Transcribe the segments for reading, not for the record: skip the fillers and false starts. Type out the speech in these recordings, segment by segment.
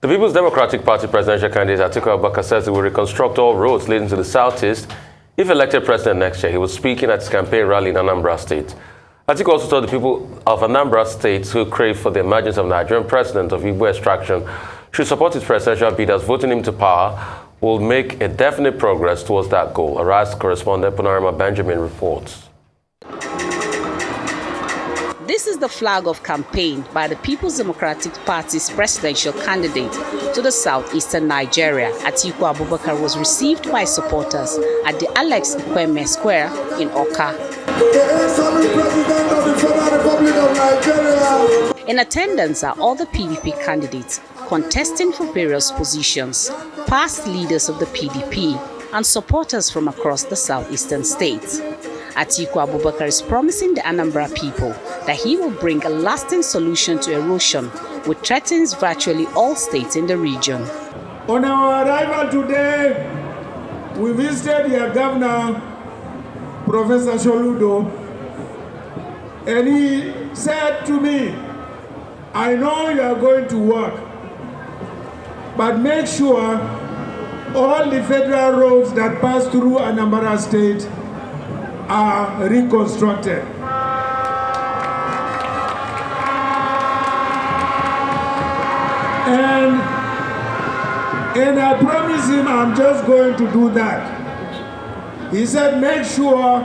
The People's Democratic Party presidential candidate Atiku Abubakar says he will reconstruct all roads leading to the southeast if elected president next year. He was speaking at his campaign rally in Anambra State. Atiku also told the people of Anambra State who crave for the emergence of Nigerian president of Igbo extraction should support his presidential bid, as voting him to power will make a definite progress towards that goal. Arise correspondent Ahmed Benjamin reports. This is the flag of campaign by the People's Democratic Party's presidential candidate to the southeastern Nigeria. Atiku Abubakar was received by supporters at the Alex Ikweme Square in Awka. In attendance are all the PDP candidates contesting for various positions, past leaders of the PDP, and supporters from across the southeastern states. Atiku Abubakar is promising the Anambra people that he will bring a lasting solution to erosion, which threatens virtually all states in the region. On our arrival today, we visited your governor, Professor Soludo, and he said to me, I know you are going to work, but make sure all the federal roads that pass through Anambra State are reconstructed. And I promise him I'm just going to do that. He said, make sure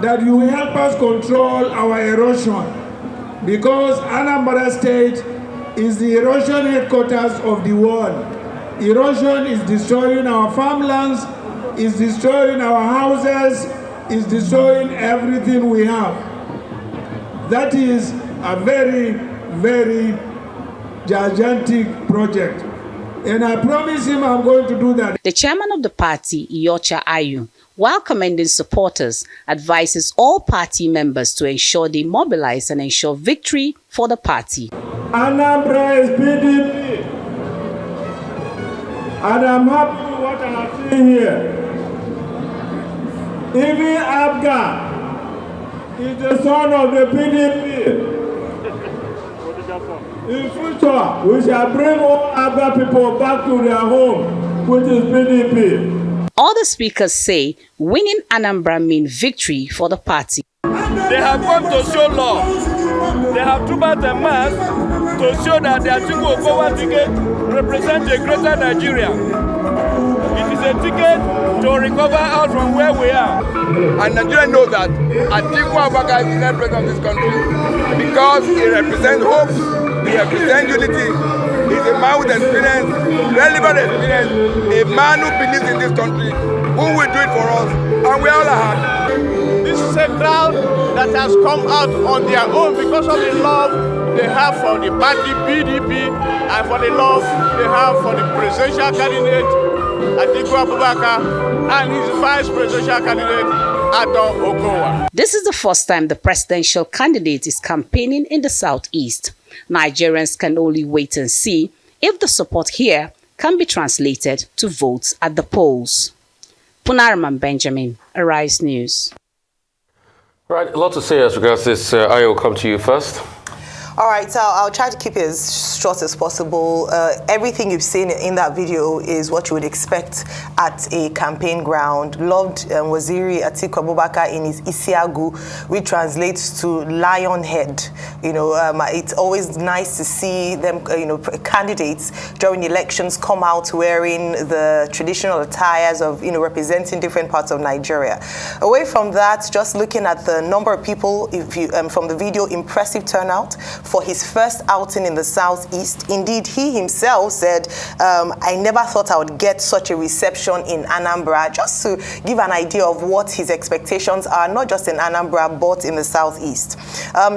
that you help us control our erosion, because Anambra State is the erosion headquarters of the world. Erosion is destroying our farmlands, is destroying our houses, is destroying everything we have. That is a very, very gigantic project. And I promise him I'm going to do that. The chairman of the party, Iyocha Ayu, while commending supporters, advises all party members to ensure they mobilize and ensure victory for the party. Anambra is PDP. And I'm happy with what I'm seeing here. Even Abga is the son of the PDP. In future, we shall bring all Abga people back to their home, which is PDP. All the speakers say winning Anambra means victory for the party. They have come to show love. They have trooped out a mass to show that the Atiku Abubakar ticket represents a greater Nigeria. It is a ticket to recover us from where we are. And Nigeria knows that Atiku Abubakar is the next president of this country because he represents hope, he represents unity. He's a man with experience, relevant experience, a man who believes in this country, who will do it for us, and we all are happy. This is a crowd that has come out on their own because of the love they have for the party PDP and for the love they have for the presidential candidate Atiku Abubakar and his vice presidential candidate Adon Okowa. This is the first time the presidential candidate is campaigning in the southeast. Nigerians can only wait and see if the support here can be translated to votes at the polls. Ahmed Benjamin, Arise News. Right, a lot to say as regards this. I will come to you first. All right, so I'll try to keep it as short as possible. Everything you've seen in that video is what you would expect at a campaign ground. Loved Waziri Atiku Abubakar in his Isiagu, which translates to lion head. You know, it's always nice to see them, candidates during elections come out wearing the traditional attires of, representing different parts of Nigeria. Away from that, just looking at the number of people, from the video, impressive turnout for his first outing in the southeast. Indeed, he himself said, I never thought I would get such a reception in Anambra, just to give an idea of what his expectations are, not just in Anambra, but in the southeast.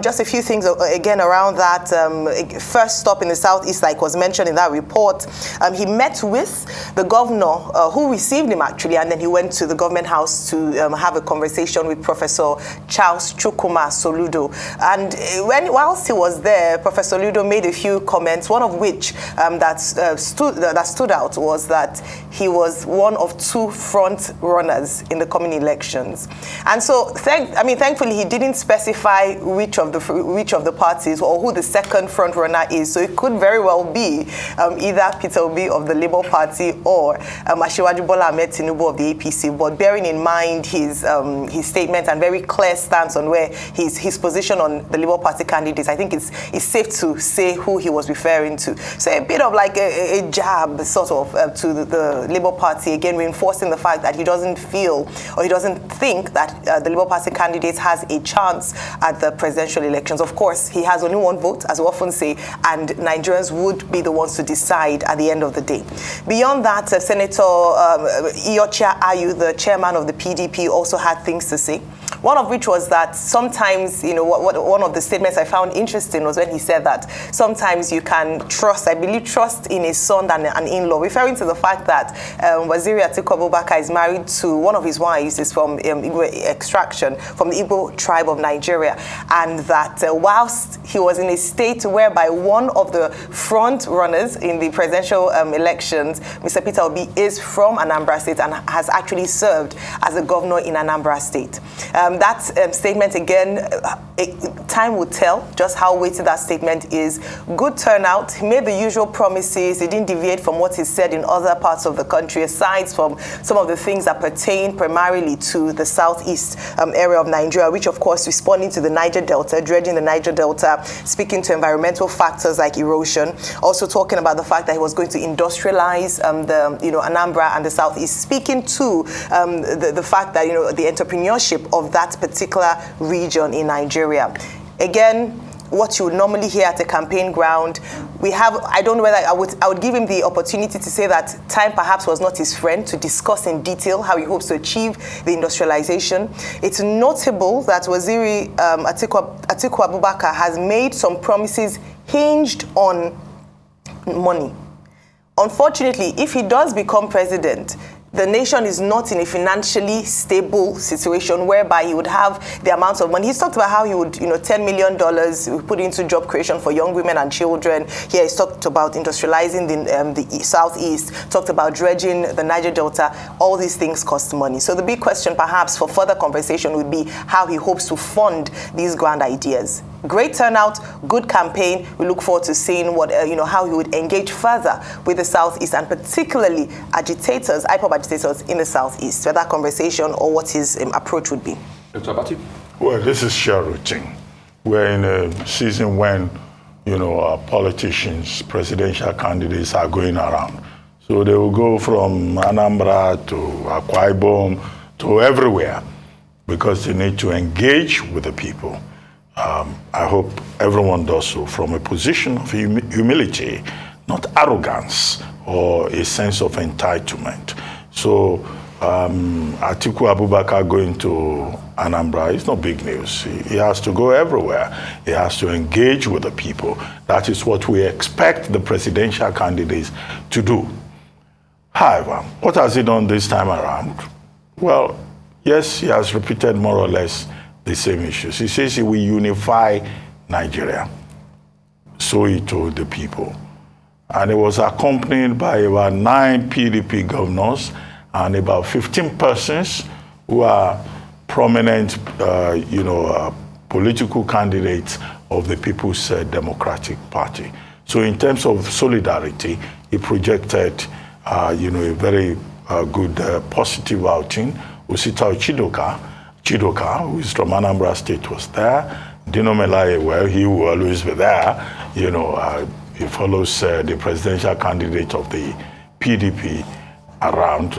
Just a few things again around that. First stop in the southeast, like was mentioned in that report, he met with the governor who received him actually, and then he went to the government house to have a conversation with Professor Charles Chukwuma Soludo. And whilst he was there, Professor Soludo made a few comments, one of which that stood out was that he was one of two front runners in the coming elections. And so, thankfully, he didn't specify which of the the parties or who the second front runner is. So it could very well be either Peter Obi of the Labour Party or Asiwaju Bola Ahmed Tinubu of the APC. But bearing in mind his statement and very clear stance on where his position on the Labour Party candidates, I think it's safe to say who he was referring to. So a bit of like a jab sort of to the Labour Party, again reinforcing the fact that he doesn't feel or he doesn't think that the Labour Party candidate has a chance at the presidential elections. Of course, he has only one vote, as we often say, and Nigerians would be the ones to decide at the end of the day. Beyond that, Senator Iyorchia Ayu, the chairman of the PDP, also had things to say. One of which was that sometimes, one of the statements I found interesting was when he said that sometimes you can trust in a son than an in-law, referring to the fact that Waziri Atiku Abubakar is married to one of his wives, is from Igbo extraction, from the Igbo tribe of Nigeria, and that whilst he was in a state whereby one of the front runners in the presidential elections, Mr. Peter Obi, is from Anambra State and has actually served as a governor in Anambra State. That statement, again, time will tell just how weighty that statement is. Good turnout. He made the usual promises. He didn't deviate from what he said in other parts of the country, aside from some of the things that pertain primarily to the southeast area of Nigeria, which, of course, responding to the Niger Delta, dredging the Niger Delta, speaking to environmental factors like erosion, also talking about the fact that he was going to industrialize Anambra and the southeast, speaking to the fact that, the entrepreneurship of that particular region in Nigeria. Again, what you would normally hear at a campaign ground, I don't know whether I would give him the opportunity to say that time perhaps was not his friend to discuss in detail how he hopes to achieve the industrialization. It's notable that Waziri Atiku Abubakar has made some promises hinged on money. Unfortunately, if he does become president, the nation is not in a financially stable situation whereby he would have the amount of money. He's talked about how he would, $10 million put into job creation for young women and children. Here he's talked about industrializing the southeast, talked about dredging the Niger Delta. All these things cost money. So the big question perhaps for further conversation would be how he hopes to fund these grand ideas. Great turnout, good campaign. We look forward to seeing how he would engage further with the southeast and particularly agitators, IPOB agitators in the southeast. So that conversation or what his approach would be. Dr. Abati? Well, this is sheer routine. We're in a season when, politicians, presidential candidates are going around. So they will go from Anambra to Akwa Ibom to everywhere because they need to engage with the people. I hope everyone does so from a position of humility, not arrogance or a sense of entitlement. So Atiku Abubakar going to Anambra is not big news. He has to go everywhere. He has to engage with the people. That is what we expect the presidential candidates to do. However, what has he done this time around? Well, yes, he has repeated more or less the same issues. He says he will unify Nigeria. So he told the people. And it was accompanied by about 9 PDP governors and about 15 persons who are prominent, political candidates of the People's Democratic Party. So in terms of solidarity, he projected, a very good positive outing. Osita Chidoka, who is from Anambra State, was there. Dino Melaye, well, he will always be there. He follows the presidential candidate of the PDP around.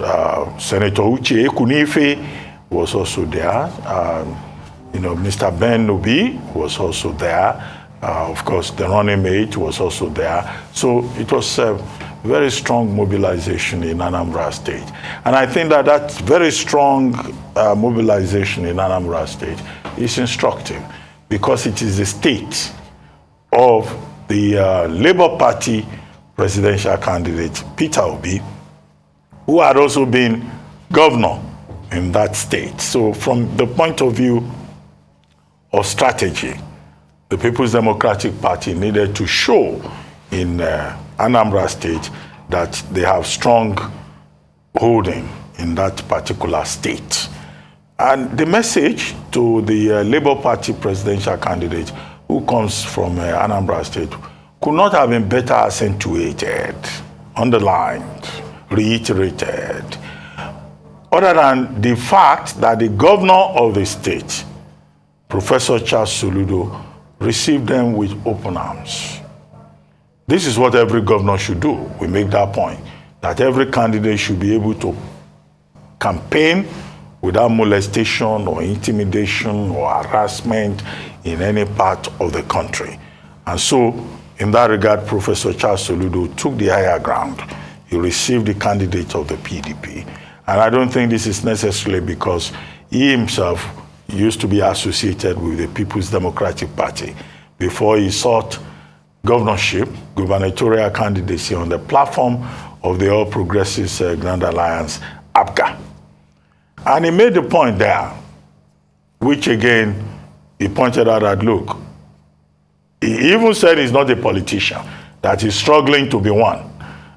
Senator Uche Ekunife was also there. Mr. Ben Nubi was also there. Of course, the running mate was also there. So it was a very strong mobilization in Anambra State. And I think that very strong mobilization in Anambra State is instructive because it is the state of the Labour Party presidential candidate, Peter Obi, who had also been governor in that state. So from the point of view of strategy, the People's Democratic Party needed to show in Anambra State that they have strong holding in that particular state. And the message to the Labour Party presidential candidate who comes from Anambra State, could not have been better accentuated, underlined, reiterated, other than the fact that the governor of the state, Professor Charles Soludo, received them with open arms. This is what every governor should do. We make that point, that every candidate should be able to campaign without molestation or intimidation or harassment in any part of the country. And so, in that regard, Professor Charles Soludo took the higher ground. He received the candidate of the PDP. And I don't think this is necessarily because he himself used to be associated with the People's Democratic Party before he sought governorship, gubernatorial candidacy on the platform of the All Progressives Grand Alliance, APGA. And he made the point there, which again, he pointed out that, look, he even said he's not a politician, that he's struggling to be one,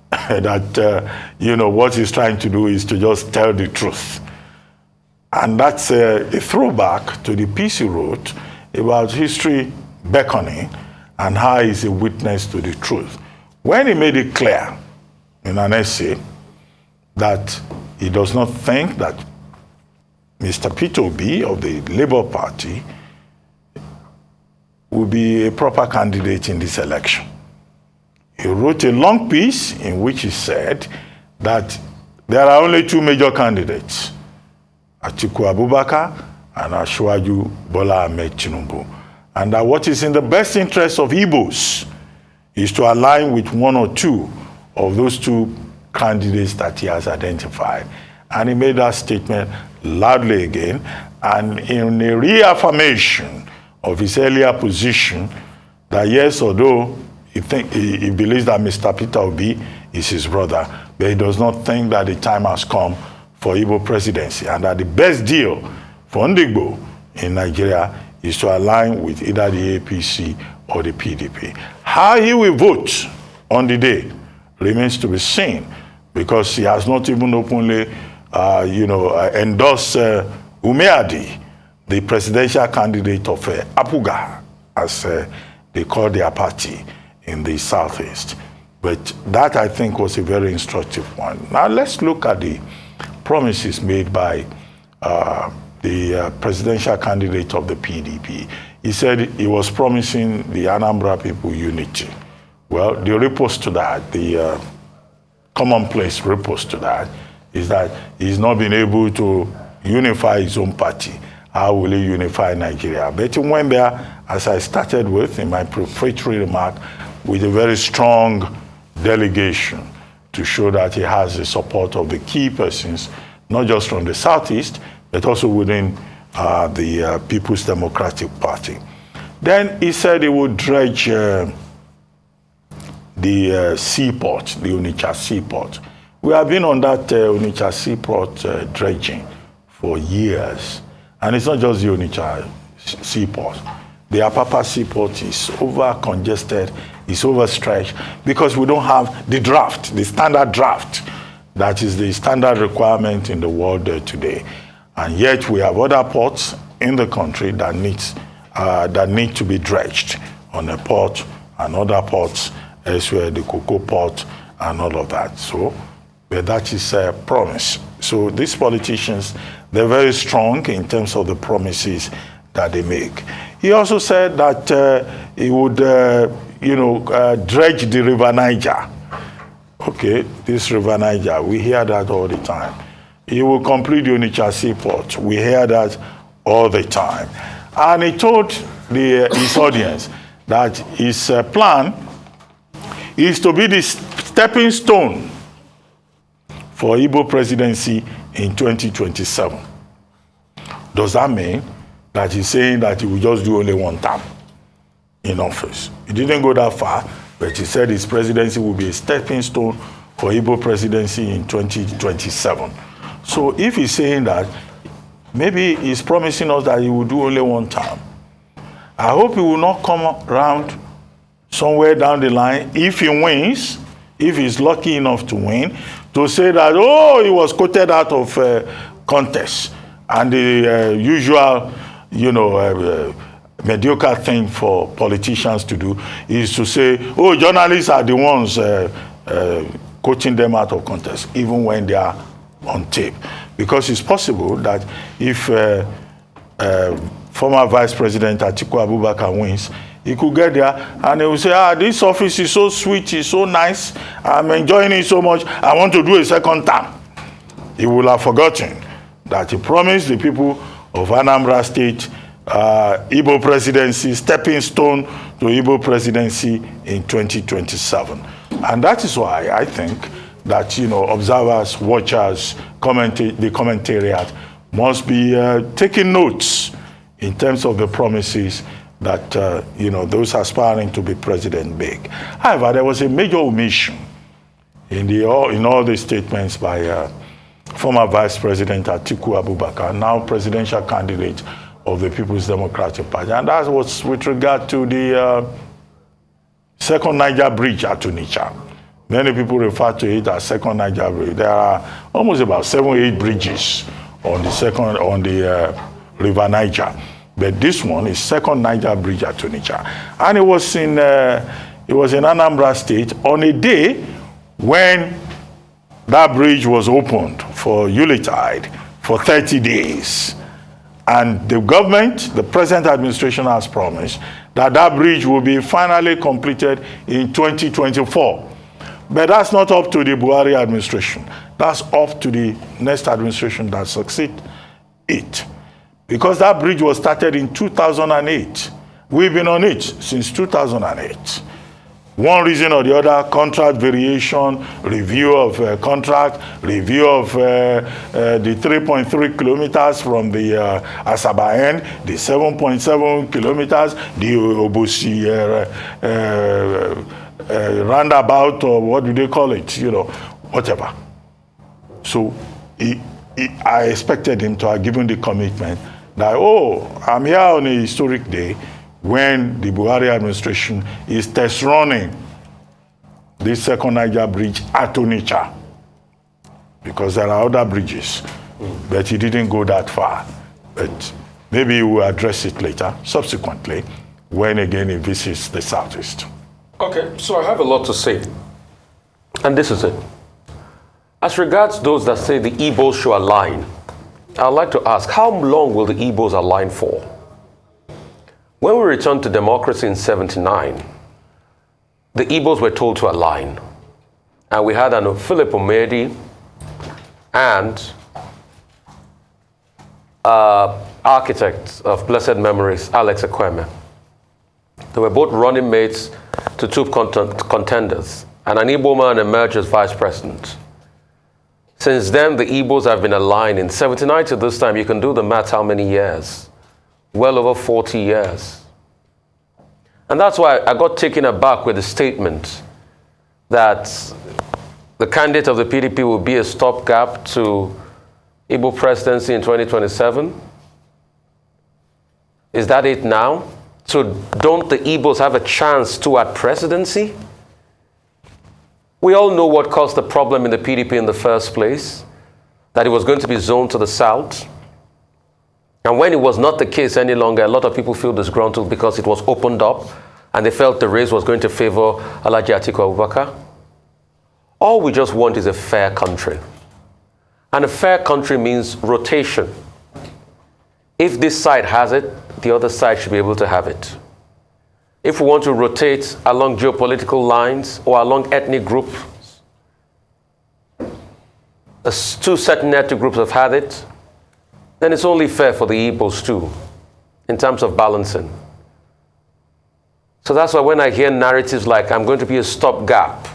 that, what he's trying to do is to just tell the truth. And that's a throwback to the piece he wrote about history beckoning and how he's a witness to the truth. When he made it clear in an essay that he does not think that Mr. Peter Obi of the Labour Party will be a proper candidate in this election. He wrote a long piece in which he said that there are only two major candidates, Atiku Abubakar and Asiwaju Bola Ahmed Tinubu, and that what is in the best interest of Igbos is to align with one or two of those two candidates that he has identified. And he made that statement loudly again, and in a reaffirmation of his earlier position that yes, although he believes that Mr. Peter Obi is his brother, but he does not think that the time has come for Igbo presidency, and that the best deal for Ndigbo in Nigeria is to align with either the APC or the PDP. How he will vote on the day remains to be seen, because he has not even openly endorsed Umeadi, the presidential candidate of Apuga, as they call their party in the Southeast. But that, I think, was a very instructive one. Now, let's look at the promises made by the presidential candidate of the PDP. He said he was promising the Anambra people unity. Well, the riposte to that, the commonplace riposte to that, is that he's not been able to unify his own party. How will he unify Nigeria? But he went there, as I started with in my prefatory remark, with a very strong delegation to show that he has the support of the key persons, not just from the Southeast, but also within the People's Democratic Party. Then he said he would dredge the seaport, the Onitsha seaport. We have been on that Onitsha seaport dredging for years. And it's not just the Onitsha seaport. The Apapa seaport is over-congested, it's overstretched, because we don't have the draft, the standard draft. That is the standard requirement in the world today. And yet we have other ports in the country that need to be dredged on a port, and other ports elsewhere, the cocoa port and all of that. So, but that is a promise. So these politicians, they're very strong in terms of the promises that they make. He also said that he would, dredge the River Niger. Okay, this River Niger, we hear that all the time. He will complete the Onitsha seaport. We hear that all the time. And he told his audience that his plan is to be the stepping stone for Igbo presidency in 2027. Does that mean that he's saying that he will just do only one term in office? He didn't go that far, but he said his presidency will be a stepping stone for Igbo presidency in 2027. So if he's saying that, maybe he's promising us that he will do only one term. I hope he will not come around somewhere down the line, if he wins, if he's lucky enough to win, to say that, oh, he was quoted out of contest, and the usual, mediocre thing for politicians to do is to say, oh, journalists are the ones quoting them out of context, even when they are on tape. Because it's possible that if former Vice President Atiku Abubakar wins, he could get there and he will say, this office is so sweet, it's so nice, I'm enjoying it so much, I want to do a second term. He will have forgotten that he promised the people of Anambra State Igbo presidency, stepping stone to Igbo presidency in 2027. And that is why I think that, observers, watchers, the commentariat must be taking notes in terms of the promises that, those aspiring to be president make. However, there was a major omission in all the statements by former Vice President Atiku Abubakar, now presidential candidate of the People's Democratic Party. And that was with regard to the second Niger Bridge at Onitsha. Many people refer to it as second Niger Bridge. There are almost about 7 or 8 bridges on the River Niger. But this one is second Niger Bridge at Onitsha. And it was in Anambra State on a day when that bridge was opened for Yuletide for 30 days. And the government, the present administration, has promised that that bridge will be finally completed in 2024. But that's not up to the Buhari administration. That's up to the next administration that succeeds it. Because that bridge was started in 2008. We've been on it since 2008. One reason or the other, contract variation, review of contract, review of the 3.3 kilometers from the Asaba end, the 7.7 kilometers, the Obosi roundabout, or what do they call it, whatever. So I expected him to have given the commitment that, I'm here on a historic day when the Buhari administration is test running this second Niger Bridge at Onitsha. Because there are other bridges, but he didn't go that far. But maybe he will address it later, subsequently, when again he visits the Southeast. Okay, so I have a lot to say. And this is it. As regards those that say the Igbos should align, I'd like to ask, how long will the Igbos align for? When we returned to democracy in '79, the Igbos were told to align. And we had an Philip Omedi and architect of blessed memories, Alex Ekweme. They were both running mates to two contenders, and an Igbo man emerged as vice president. Since then, the Igbos have been aligned. In '79 to this time, you can do the math how many years. Well over 40 years. And that's why I got taken aback with the statement that the candidate of the PDP will be a stopgap to Igbo presidency in 2027. Is that it now? So don't the Igbos have a chance to at presidency? We all know what caused the problem in the PDP in the first place, that it was going to be zoned to the south. And when it was not the case any longer, a lot of people feel disgruntled because it was opened up and they felt the race was going to favor Alhaji Atiku Abubakar. All we just want is a fair country. And a fair country means rotation. If this side has it, the other side should be able to have it. If we want to rotate along geopolitical lines or along ethnic groups, two certain ethnic groups have had it, then it's only fair for the Igbos too, in terms of balancing. So that's why when I hear narratives like, I'm going to be a stopgap,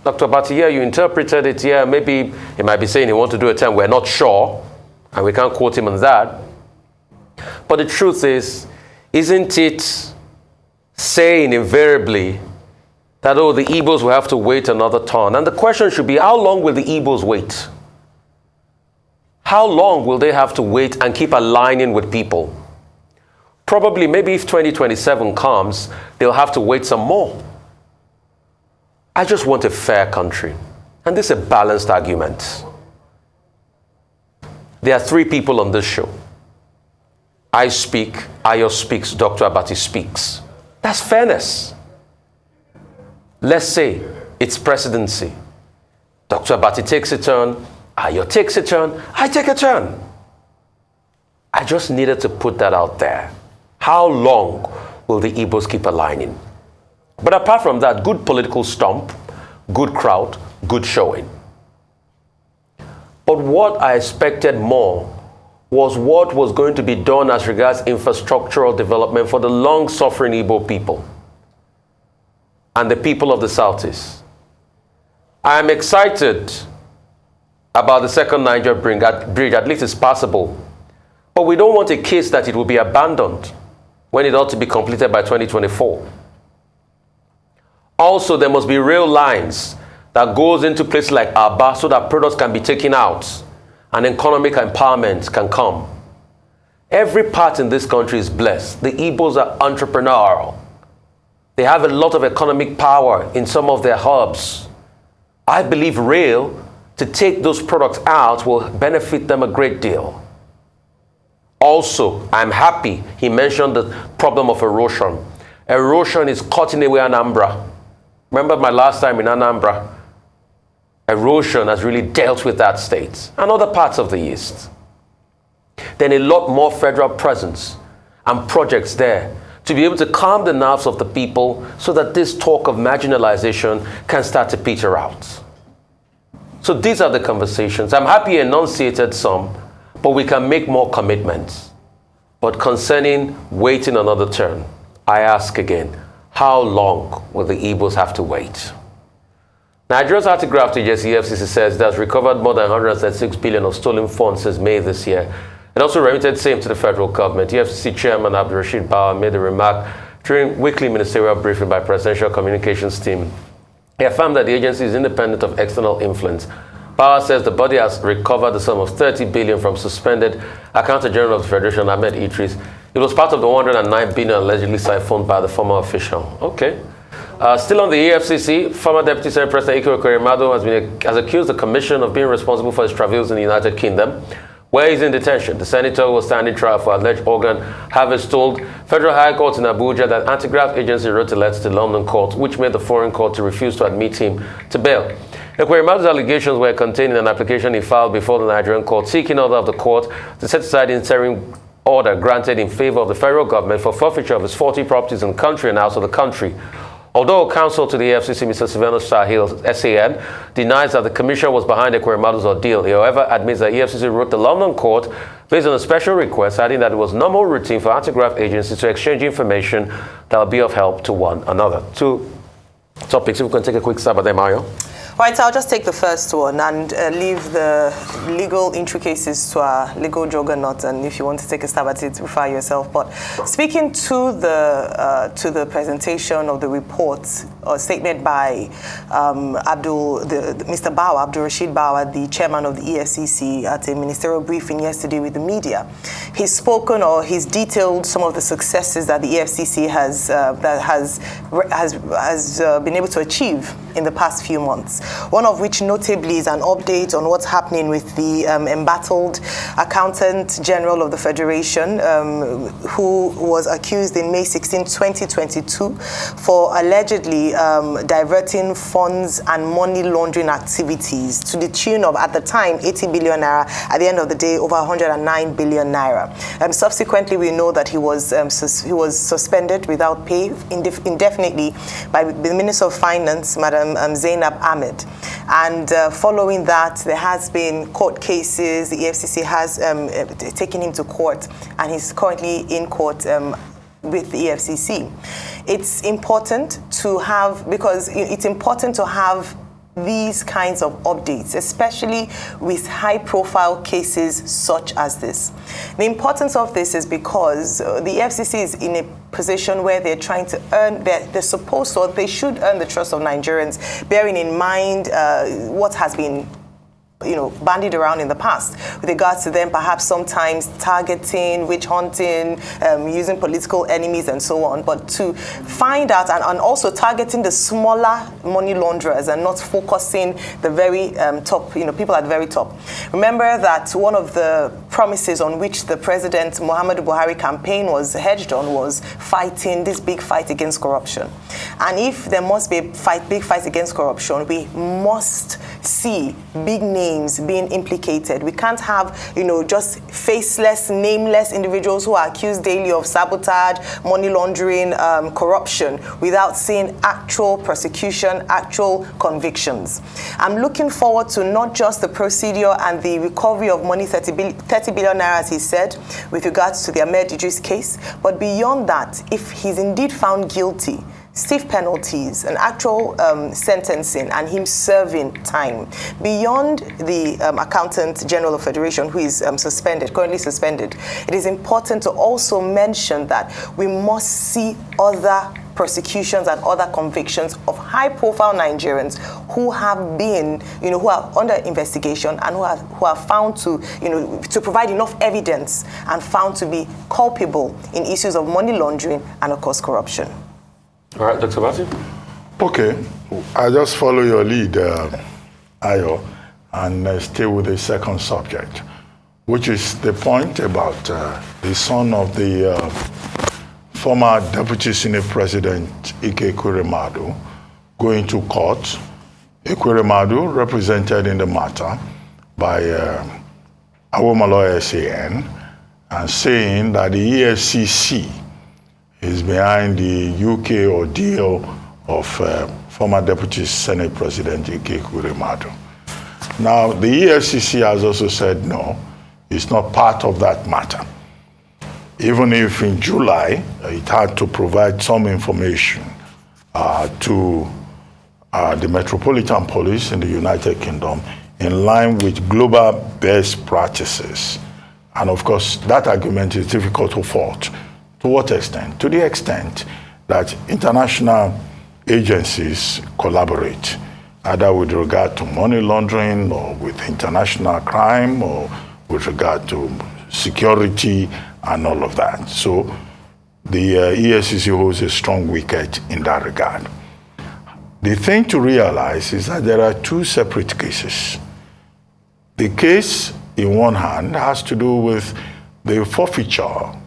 Dr. Bati, yeah, you interpreted it, yeah, maybe he might be saying he wants to do a term, we're not sure, and we can't quote him on that. But the truth is, isn't it saying invariably that, oh, the Igbos will have to wait another turn? And the question should be, how long will the Igbos wait? How long will they have to wait and keep aligning with people? Probably, maybe if 2027 comes, they'll have to wait some more. I just want a fair country. And this is a balanced argument. There are three people on this show. I speak, Ayo speaks, Dr. Abati speaks. That's fairness. Let's say it's presidency. Dr. Abati takes a turn, Ayo takes a turn, I take a turn. I just needed to put that out there. How long will the Igbos keep aligning? But apart from that, good political stomp, good crowd, good showing. But what I expected more was what was going to be done as regards infrastructural development for the long-suffering Igbo people and the people of the Southeast. I am excited about the second Niger bridge, at least it's passable. But we don't want a case that it will be abandoned when it ought to be completed by 2024. Also, there must be rail lines that goes into places like Aba so that products can be taken out and economic empowerment can come. Every part in this country is blessed. The Igbos are entrepreneurial. They have a lot of economic power in some of their hubs. I believe rail to take those products out will benefit them a great deal. Also, I'm happy he mentioned the problem of erosion. Erosion is cutting away Anambra. Remember my last time in Anambra? Erosion has really dealt with that state and other parts of the East. Then a lot more federal presence and projects there to be able to calm the nerves of the people so that this talk of marginalization can start to peter out. So these are the conversations. I'm happy he enunciated some, but we can make more commitments. But concerning waiting another turn, I ask again, how long will the Igbos have to wait? Nigeria's anti-graft agency EFCC says it has recovered more than 136 billion of stolen funds since May this year. It also remitted same to the federal government. EFCC Chairman Abdurrashid Bawa made a remark during weekly ministerial briefing by Presidential Communications team. He affirmed that the agency is independent of external influence. Bawa says the body has recovered the sum of 30 billion from suspended Accountant General of the Federation, Ahmed Idris. It was part of the 109 billion allegedly siphoned by the former official. Okay. Still on the EFCC, former Deputy Senate President Ike Ekweremadu has accused the Commission of being responsible for his travels in the United Kingdom, where he's in detention. The senator was standing trial for alleged organ harvest told Federal High Court in Abuja that anti-graft agency wrote a letter to the London court, which made the foreign court to refuse to admit him to bail. Ekweremadu's allegations were contained in an application he filed before the Nigerian court, seeking order of the court to set aside the interim order granted in favor of the federal government for forfeiture of his 40 properties in the country and out of the country. Although counsel to the EFCC, Mr. Sylvanus Sahil, SAN, denies that the commission was behind Ekweremadu's ordeal, he however admits that EFCC wrote the London court based on a special request, adding that it was normal routine for anti-graft agencies to exchange information that will be of help to one another. Two topics, if we can take a quick stab at them, Ayo. Right, so I'll just take the first one and leave the legal intricacies to our legal juggernaut, and if you want to take a stab at it, refer yourself. But speaking to the presentation of the report or statement by Mr. Bawa, Abdurrashid Bawa, the chairman of the EFCC, at a ministerial briefing yesterday with the media, he's spoken or he's detailed some of the successes that the EFCC has been able to achieve in the past few months. One of which notably is an update on what's happening with the embattled Accountant General of the Federation, who was accused in May 16, 2022 for allegedly diverting funds and money laundering activities to the tune of, at the time, 80 billion naira, at the end of the day, over 109 billion naira. Subsequently, we know that he was suspended without pay indefinitely by the Minister of Finance, Madam Zainab Ahmed. And following that, there has been court cases. The EFCC has taken him to court, and he's currently in court with the EFCC. It's important to have, because it's important to have these kinds of updates, especially with high-profile cases such as this. The importance of this is because the EFCC is in a position where they're trying to earn, they're supposed to, or they should earn the trust of Nigerians, bearing in mind what has been bandied around in the past with regards to them perhaps sometimes targeting, witch hunting, using political enemies and so on, but to find out and also targeting the smaller money launderers and not focusing the very top, people at the very top. Remember that one of the promises on which the President Muhammadu Buhari campaign was hedged on was fighting this big fight against corruption. And if there must be a big fight against corruption, we must see big names being implicated. We can't have, just faceless, nameless individuals who are accused daily of sabotage, money laundering, corruption, without seeing actual prosecution, actual convictions. I'm looking forward to not just the procedure and the recovery of money, 30 billion naira, as he said, with regards to the Ahmed Idris case, but beyond that, if he's indeed found guilty, stiff penalties, an actual sentencing, and him serving time. Beyond the Accountant General of Federation, who is currently suspended, it is important to also mention that we must see other prosecutions and other convictions of high-profile Nigerians who have been, who are under investigation and who are found to, to provide enough evidence and found to be culpable in issues of money laundering and, of course, corruption. All right, Dr. Bati. Okay, I just follow your lead, Ayo, and stay with the second subject, which is the point about the son of the former Deputy Senate President Ike Ekweremadu going to court. Ekweremadu, represented in the matter by Awomalo SAN, and saying that the EFCC is behind the UK ordeal of former Deputy Senate President Ike Ekweremadu. Now, the EFCC has also said no, it's not part of that matter. Even if in July, it had to provide some information to the Metropolitan Police in the United Kingdom in line with global best practices. And of course, that argument is difficult to fault. To what extent? To the extent that international agencies collaborate, either with regard to money laundering or with international crime or with regard to security and all of that. So the EFCC holds a strong wicket in that regard. The thing to realize is that there are two separate cases. The case, in one hand, has to do with the forfeiture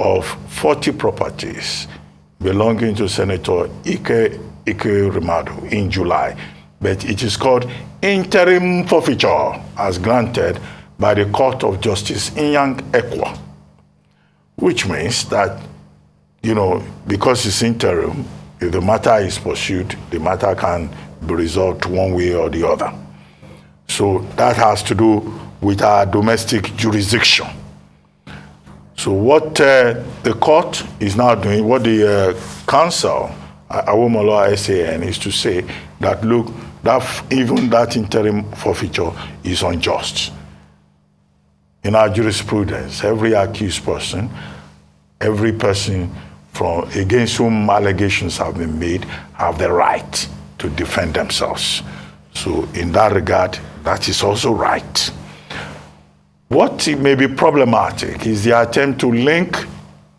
of 40 properties belonging to Senator Ike Ekweremadu in July, but it is called interim forfeiture as granted by the Court of Justice Inyang Ekwa, which means that, because it's interim, if the matter is pursued, the matter can be resolved one way or the other. So that has to do with our domestic jurisdiction. So what the court is now doing, what the council, Awomalo SAN, is to say that, look, even that interim forfeiture is unjust. In our jurisprudence, every accused person, every person against whom allegations have been made, have the right to defend themselves. So in that regard, that is also right. What may be problematic is the attempt to link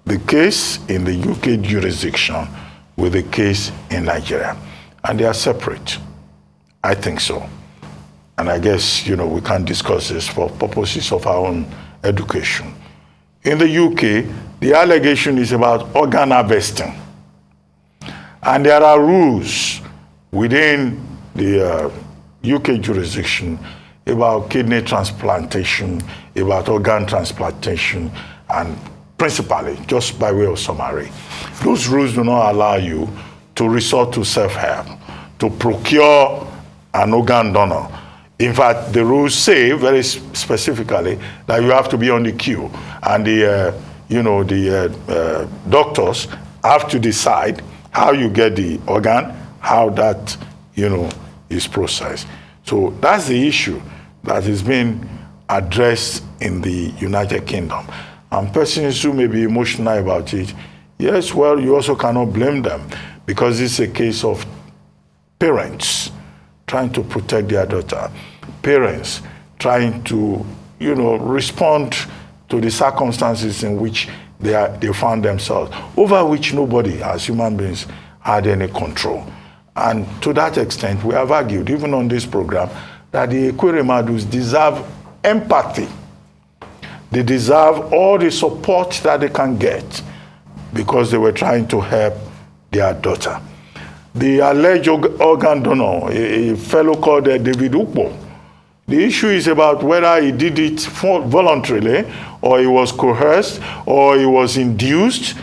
the case in the UK jurisdiction with the case in Nigeria. And they are separate. I think so. And I guess, we can discuss this for purposes of our own education. In the UK, the allegation is about organ harvesting. And there are rules within the UK jurisdiction about kidney transplantation, about organ transplantation, and principally, just by way of summary, those rules do not allow you to resort to self-help, to procure an organ donor. In fact, the rules say very specifically that you have to be on the queue, and the doctors have to decide how you get the organ, how that is processed. So that's the issue that is being addressed in the United Kingdom. And persons who may be emotional about it, yes, well, you also cannot blame them, because it's a case of parents trying to protect their daughter, parents trying to, respond to the circumstances in which they found themselves, over which nobody, as human beings, had any control. And to that extent, we have argued, even on this program, that the Ekweremadus deserve empathy They deserve all the support that they can get because they were trying to help their daughter. The alleged organ donor, a fellow called David Ukpo, the issue is about whether he did it voluntarily, or he was coerced, or he was induced,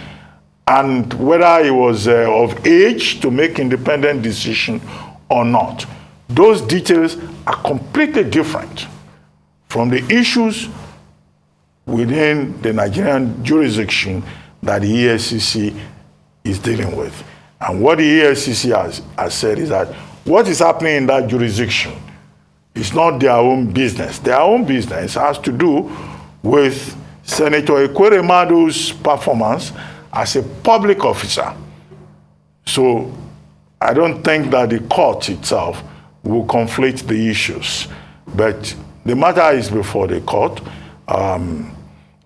and whether he was of age to make independent decision or not. Those details are completely different from the issues within the Nigerian jurisdiction that the EFCC is dealing with. And what the EFCC has said is that what is happening in that jurisdiction is not their own business. Their own business has to do with Senator Ekweremadu's performance as a public officer. So I don't think that the court itself will conflate the issues. But the matter is before the court, and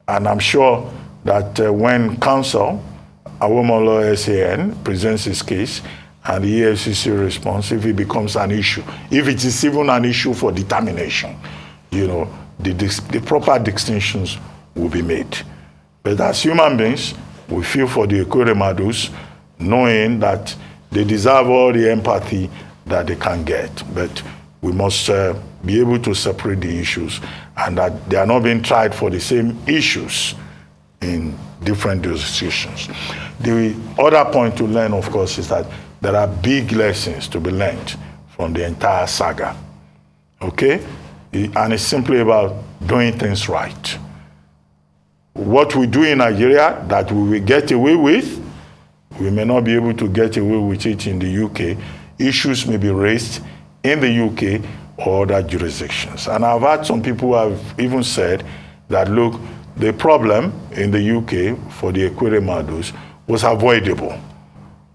I'm sure that when counsel, Awomolo SAN, presents his case, and the EFCC responds, if it becomes an issue, if it is even an issue for determination, you know, the proper distinctions will be made. But as human beings, we feel for the Ekweremadus, knowing that they deserve all the empathy that they can get. But we must be able to separate the issues, and that they are not being tried for the same issues in different jurisdictions. The other point to learn, of course, is that there are big lessons to be learned from the entire saga, okay? And it's simply about doing things right. What we do in Nigeria that we will get away with, we may not be able to get away with it in the UK. Issues may be raised in the UK or other jurisdictions. And I've had some people who have even said that, look, the problem in the UK for the Ekweremadus was avoidable.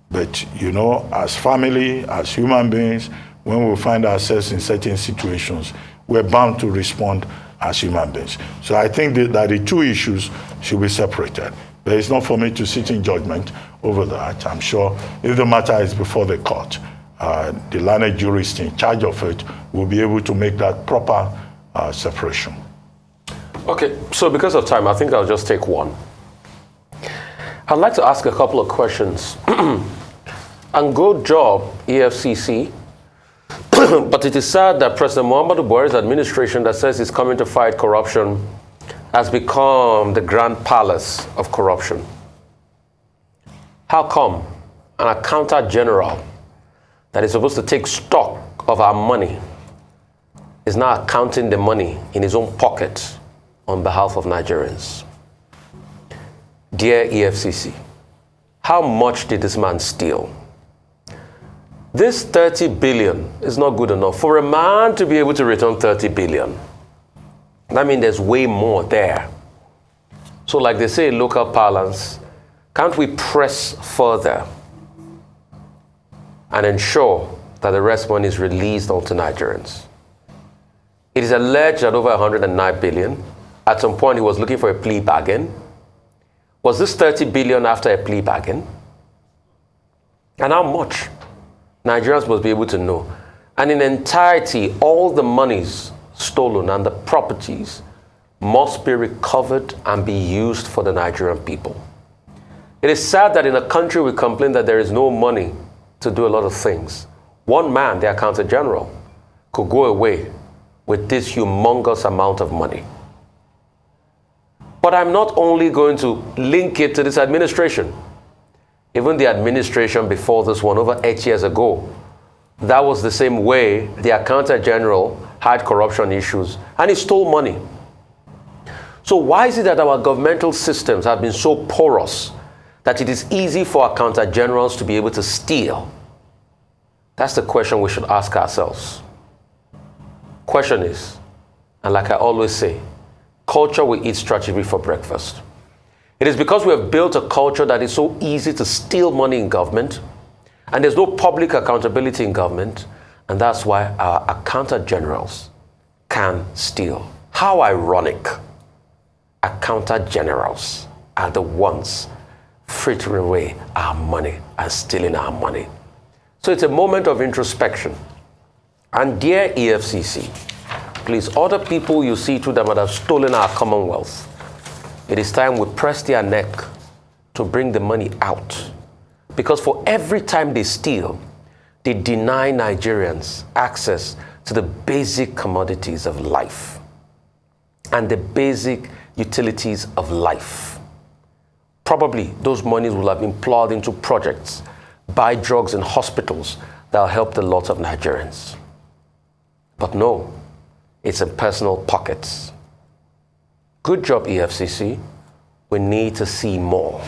But, you know, as family, as human beings, when we find ourselves in certain situations, we're bound to respond as human beings. So I think that the two issues should be separated. But it's not for me to sit in judgment over that. I'm sure if the matter is before the court, the learned jurist in charge of it will be able to make that proper separation. Okay, so because of time, I think I'll just take one. I'd like to ask a couple of questions. And good job, EFCC. But it is sad that President Muhammadu Buhari's administration that says he's coming to fight corruption has become the grand palace of corruption. How come an accountant general that is supposed to take stock of our money is now accounting the money in his own pocket on behalf of Nigerians? Dear EFCC, how much did this man steal? This 30 billion is not good enough. For a man to be able to return 30 billion, that means there's way more there. So like they say in local parlance, can't we press further and ensure that the rest money is released onto Nigerians? It is alleged that over 109 billion, at some point he was looking for a plea bargain. Was this 30 billion after a plea bargain? And how much? Nigerians must be able to know. And in entirety, all the monies stolen and the properties must be recovered and be used for the Nigerian people. It is sad that in a country we complain that there is no money to do a lot of things. One man, the Accountant General, could go away with this humongous amount of money. But I'm not only going to link it to this administration. Even the administration before this one, over 8 years ago, that was the same way the Accountant General had corruption issues, and he stole money. So why is it that our governmental systems have been so porous that it is easy for Accountant Generals to be able to steal? That's the question we should ask ourselves. Question is, and like I always say, culture will eat strategy for breakfast. It is because we have built a culture that is so easy to steal money in government, and there's no public accountability in government, and that's why our accountant generals can steal. How ironic. Accountant generals are the ones frittering away our money and stealing our money. So it's a moment of introspection. And dear EFCC, please, other people you see to them that have stolen our commonwealth, It is time we press their neck to bring the money out. Because for every time they steal, they deny Nigerians access to the basic commodities of life and the basic utilities of life. Probably those monies will have been plowed into projects, buy drugs in hospitals that will help the lot of Nigerians. But no, it's in personal pockets. Good job, EFCC. We need to see more.